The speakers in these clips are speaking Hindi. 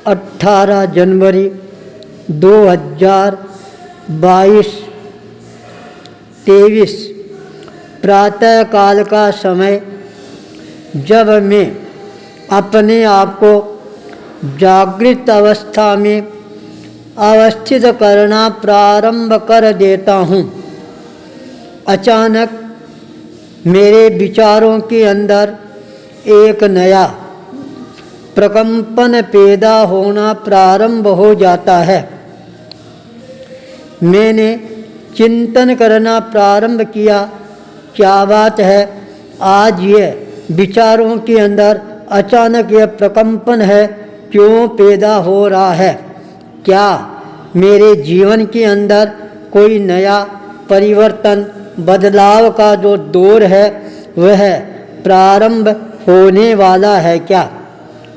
18 जनवरी 2022 23 प्रातः काल का समय। जब मैं अपने आप को जागृत अवस्था में अवस्थित करना प्रारंभ कर देता हूँ, अचानक मेरे विचारों के अंदर एक नया प्रकंपन पैदा होना प्रारंभ हो जाता है। मैंने चिंतन करना प्रारंभ किया, क्या बात है, आज ये विचारों के अंदर अचानक यह प्रकंपन है, क्यों पैदा हो रहा है? क्या मेरे जीवन के अंदर कोई नया परिवर्तन बदलाव का जो दौर है वह प्रारंभ होने वाला है क्या?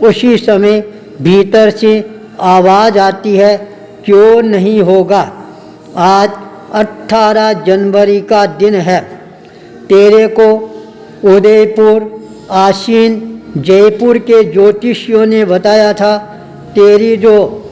उसी समय भीतर से आवाज़ आती है, क्यों नहीं होगा? आज 18 जनवरी का दिन है। तेरे को उदयपुर आसीन जयपुर के ज्योतिषियों ने बताया था, तेरी जो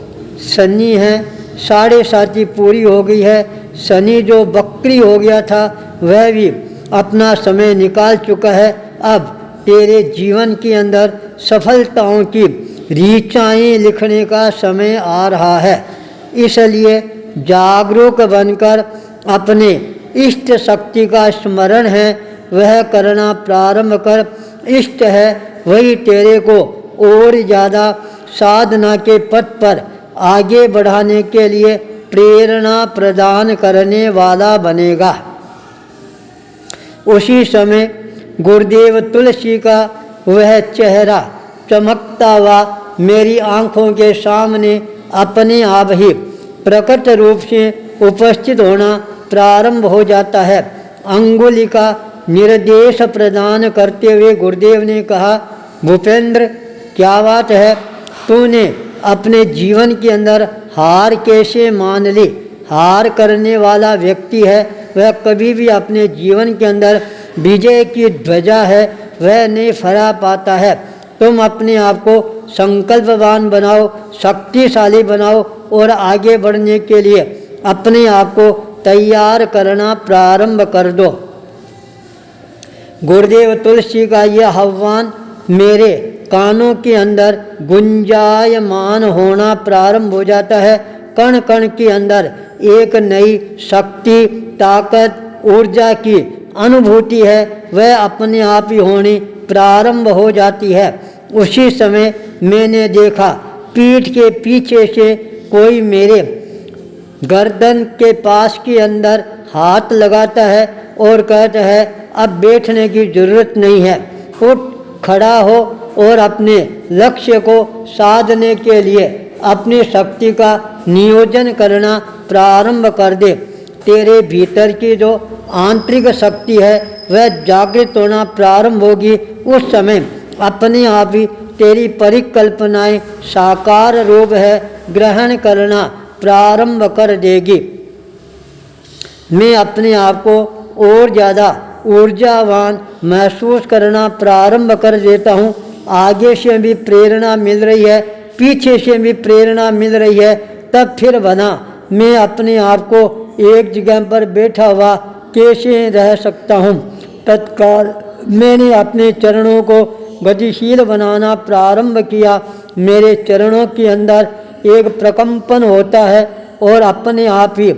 शनि है 7.5 पूरी हो गई है। शनि जो बकरी हो गया था वह भी अपना समय निकाल चुका है। अब तेरे जीवन के अंदर सफलताओं की ऋचाएँ लिखने का समय आ रहा है। इसलिए जागरूक बनकर अपने इष्ट शक्ति का स्मरण है वह करना प्रारंभ कर। इष्ट है वही तेरे को और ज़्यादा साधना के पथ पर आगे बढ़ाने के लिए प्रेरणा प्रदान करने वाला बनेगा। उसी समय गुरुदेव तुलसी का वह चेहरा चमकता हुआ मेरी आँखों के सामने अपने आप ही प्रकट रूप से उपस्थित होना प्रारंभ हो जाता है। अंगुली का निर्देश प्रदान करते हुए गुरुदेव ने कहा, भूपेंद्र क्या बात है, तूने अपने जीवन के अंदर हार कैसे मान ली? हार करने वाला व्यक्ति है वह कभी भी अपने जीवन के अंदर विजय की ध्वजा है वह नहीं फहरा पाता है। तुम अपने आप को संकल्पवान बनाओ, शक्तिशाली बनाओ और आगे बढ़ने के लिए अपने आप को तैयार करना प्रारंभ कर दो। गुरुदेव तुलसी का यह आह्वान मेरे कानों के अंदर गुंजायमान होना प्रारंभ हो जाता है। कण कण के अंदर एक नई शक्ति, ताकत, ऊर्जा की अनुभूति है वह अपने आप ही होनी प्रारंभ हो जाती है। उसी समय मैंने देखा पीठ के पीछे से कोई मेरे गर्दन के पास के अंदर हाथ लगाता है और कहता है, अब बैठने की जरूरत नहीं है, उठ खड़ा हो और अपने लक्ष्य को साधने के लिए अपनी शक्ति का नियोजन करना प्रारंभ कर दे। तेरे भीतर की जो आंतरिक शक्ति है वह जागृत होना प्रारंभ होगी। उस समय अपने आप ही तेरी परिकल्पनाएं साकार रूप है ग्रहण करना प्रारंभ कर देगी। मैं अपने आप को और ज़्यादा ऊर्जावान महसूस करना प्रारंभ कर देता हूँ। आगे से भी प्रेरणा मिल रही है, पीछे से भी प्रेरणा मिल रही है। तब फिर बना मैं अपने आप को एक जगह पर बैठा हुआ कैसे रह सकता हूँ। तत्काल मैंने अपने चरणों को गतिशील बनाना प्रारंभ किया। मेरे चरणों के अंदर एक प्रकंपन होता है और अपने आप ही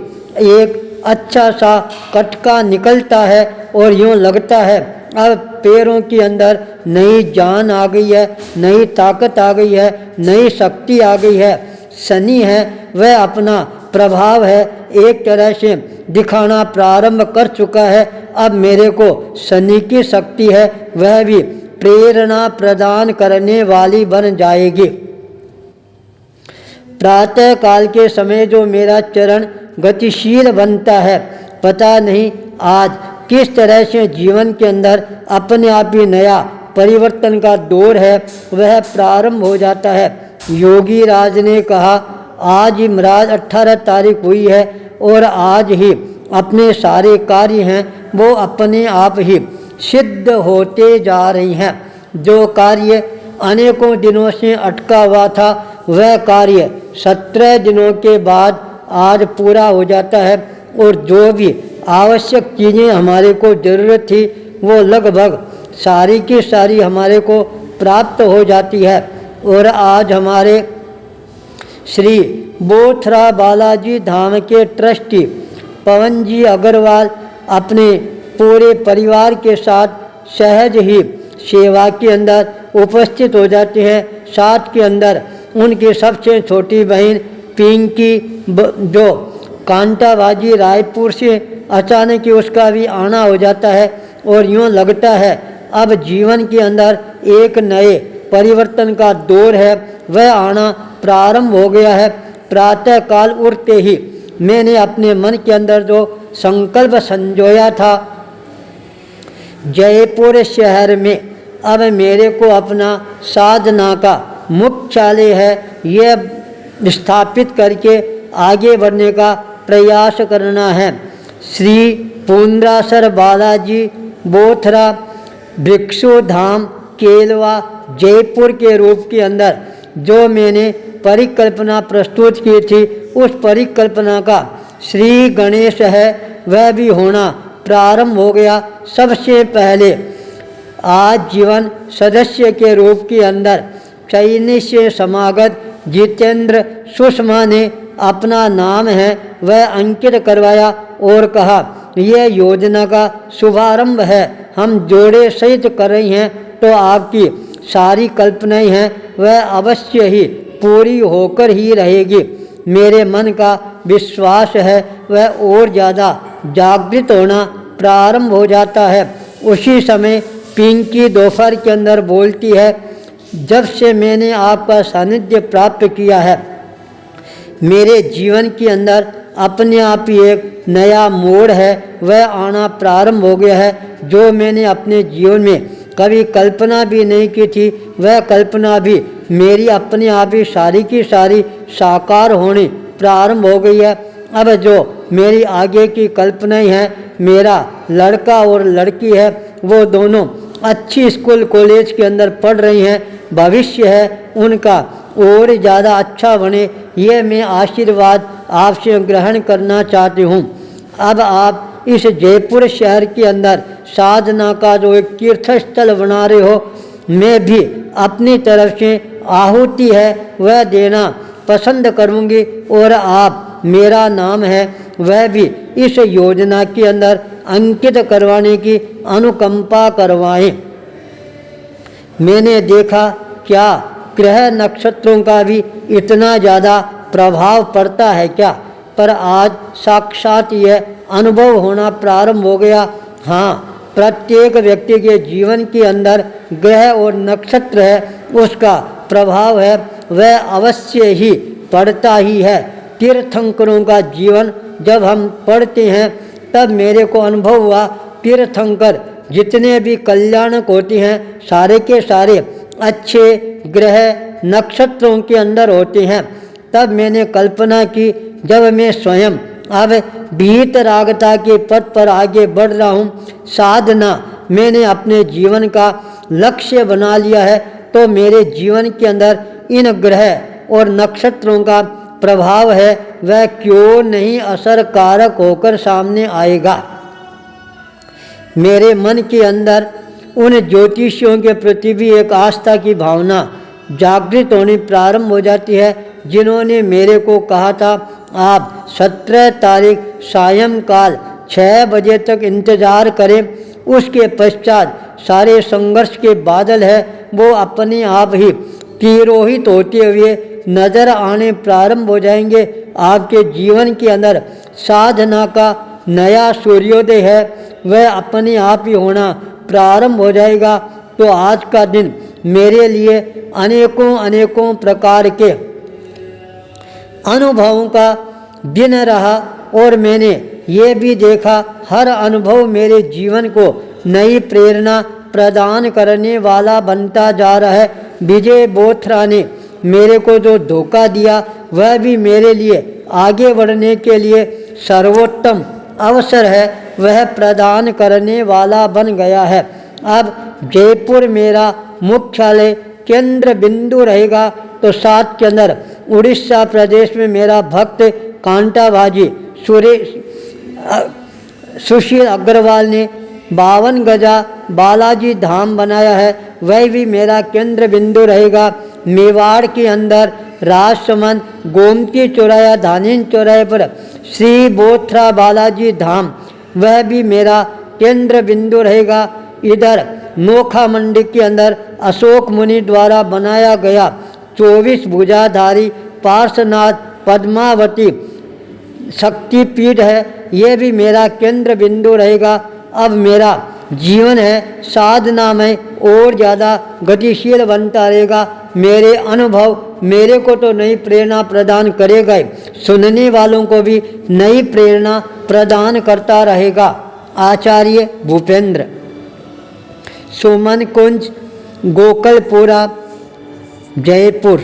एक अच्छा सा कटका निकलता है और यूँ लगता है अब पैरों के अंदर नई जान आ गई है, नई ताकत आ गई है, नई शक्ति आ गई है। शनि है वह अपना प्रभाव है एक तरह से दिखाना प्रारंभ कर चुका है। अब मेरे को शनि की शक्ति है वह भी प्रेरणा प्रदान करने वाली बन जाएगी। प्रातः काल के समय जो मेरा चरण गतिशील बनता है, पता नहीं आज किस तरह से जीवन के अंदर अपने आप ही नया परिवर्तन का दौर है वह प्रारंभ हो जाता है। योगी राज ने कहा, आज ही महाराज 18 तारीख हुई है और आज ही अपने सारे कार्य हैं वो अपने आप ही सिद्ध होते जा रही हैं। जो कार्य अनेकों दिनों से अटका हुआ था वह कार्य 17 दिनों के बाद आज पूरा हो जाता है और जो भी आवश्यक चीज़ें हमारे को ज़रूरत थी वो लगभग सारी की सारी हमारे को प्राप्त हो जाती है। और आज हमारे श्री बोथरा बालाजी धाम के ट्रस्टी पवन जी अग्रवाल अपने पूरे परिवार के साथ सहज ही सेवा के अंदर उपस्थित हो जाते हैं। साथ के अंदर उनकी सबसे छोटी बहन पिंकी जो कांटाबाजी रायपुर से अचानक ही उसका भी आना हो जाता है और यूँ लगता है अब जीवन के अंदर एक नए परिवर्तन का दौर है, वह आना प्रारंभ हो गया है। प्रातः काल उठते ही मैंने अपने मन के अंदर जो संकल्प संजोया था, जयपुर शहर में अब मेरे को अपना साधना का मुख्यालय है यह स्थापित करके आगे बढ़ने का प्रयास करना है। श्री पुंद्रासर बालाजी बोथरा भिक्षु धाम केलवा जयपुर के रूप के अंदर जो मैंने परिकल्पना प्रस्तुत की थी, उस परिकल्पना का श्री गणेश है वह भी होना प्रारंभ हो गया। सबसे पहले आज जीवन सदस्य के रूप के अंदर चयनित से समागत जितेंद्र सुषमा ने अपना नाम है वह अंकित करवाया और कहा यह योजना का शुभारंभ है, हम जोड़े सहित कर रही हैं, तो आपकी सारी कल्पनाएं हैं वह अवश्य ही पूरी होकर ही रहेगी। मेरे मन का विश्वास है वह और ज़्यादा जागृत होना प्रारंभ हो जाता है। उसी समय पिंकी दोपहर के अंदर बोलती है, जब से मैंने आपका सानिध्य प्राप्त किया है मेरे जीवन के अंदर अपने आप ही एक नया मोड़ है वह आना प्रारंभ हो गया है। जो मैंने अपने जीवन में कभी कल्पना भी नहीं की थी वह कल्पना भी मेरी अपने आप ही सारी की सारी साकार होनी प्रारंभ हो गई है। अब जो मेरी आगे की कल्पनाएं हैं, मेरा लड़का और लड़की है वो दोनों अच्छी स्कूल कॉलेज के अंदर पढ़ रही हैं, भविष्य है उनका और ज़्यादा अच्छा बने, ये मैं आशीर्वाद आपसे ग्रहण करना चाहती हूँ। अब आप इस जयपुर शहर के अंदर साधना का जो एक तीर्थ स्थल बना रहे हो, मैं भी अपनी तरफ से आहुति है वह देना पसंद करूँगी और आप मेरा नाम है वह भी इस योजना के अंदर अंकित करवाने की अनुकंपा करवाएं। मैंने देखा क्या ग्रह नक्षत्रों का भी इतना ज़्यादा प्रभाव पड़ता है क्या, पर आज साक्षात यह अनुभव होना प्रारंभ हो गया। हाँ, प्रत्येक व्यक्ति के जीवन के अंदर ग्रह और नक्षत्र है उसका प्रभाव है वह अवश्य ही पड़ता ही है। तीर्थंकरों का जीवन जब हम पढ़ते हैं तब मेरे को अनुभव हुआ तीर्थंकर जितने भी कल्याणक होते हैं सारे के सारे अच्छे ग्रह नक्षत्रों के अंदर होते हैं। तब मैंने कल्पना की जब मैं स्वयं अब वीतरागता के पथ पर आगे बढ़ रहा हूँ, साधना मैंने अपने जीवन का लक्ष्य बना लिया है, तो मेरे जीवन के अंदर इन ग्रह और नक्षत्रों का प्रभाव है वह क्यों नहीं असरकारक होकर सामने आएगा। मेरे मन के अंदर उन ज्योतिषियों के प्रति भी एक आस्था की भावना जागृत होनी प्रारंभ हो जाती है जिन्होंने मेरे को कहा था आप 17 तारीख सायंकाल 6 बजे तक इंतज़ार करें, उसके पश्चात सारे संघर्ष के बादल है वो अपने आप ही तिरोहित होते हुए नज़र आने प्रारंभ हो जाएंगे। आपके जीवन के अंदर साधना का नया सूर्योदय है वह अपने आप ही होना प्रारंभ हो जाएगा। तो आज का दिन मेरे लिए अनेकों अनेकों प्रकार के अनुभवों का दिन रहा और मैंने ये भी देखा हर अनुभव मेरे जीवन को नई प्रेरणा प्रदान करने वाला बनता जा रहा है। विजय बोथरा ने मेरे को जो धोखा दिया वह भी मेरे लिए आगे बढ़ने के लिए सर्वोत्तम अवसर है वह प्रदान करने वाला बन गया है। अब जयपुर मेरा मुख्यालय केंद्र बिंदु रहेगा तो 7 के अंदर उड़ीसा प्रदेश में मेरा भक्त कांटाबाजी सुशील अग्रवाल ने 52 गजा बालाजी धाम बनाया है, वह भी मेरा केंद्र बिंदु रहेगा। मेवाड़ के अंदर राजसमंद गोमती चौराया धानीन चौराहे पर श्री बोथरा बालाजी धाम, वह भी मेरा केंद्र बिंदु रहेगा। इधर नोखा मंडी के अंदर अशोक मुनि द्वारा बनाया गया 24 भुजाधारी पार्श्वनाथ पद्मावती शक्तिपीठ है, ये भी मेरा केंद्र बिंदु रहेगा। अब मेरा जीवन है साधना में और ज़्यादा गतिशील बनता रहेगा। मेरे अनुभव मेरे को तो नई प्रेरणा प्रदान करेगा ही, सुनने वालों को भी नई प्रेरणा प्रदान करता रहेगा। आचार्य भूपेंद्र। सुमन कुंज, गोकलपुरा, जयपुर।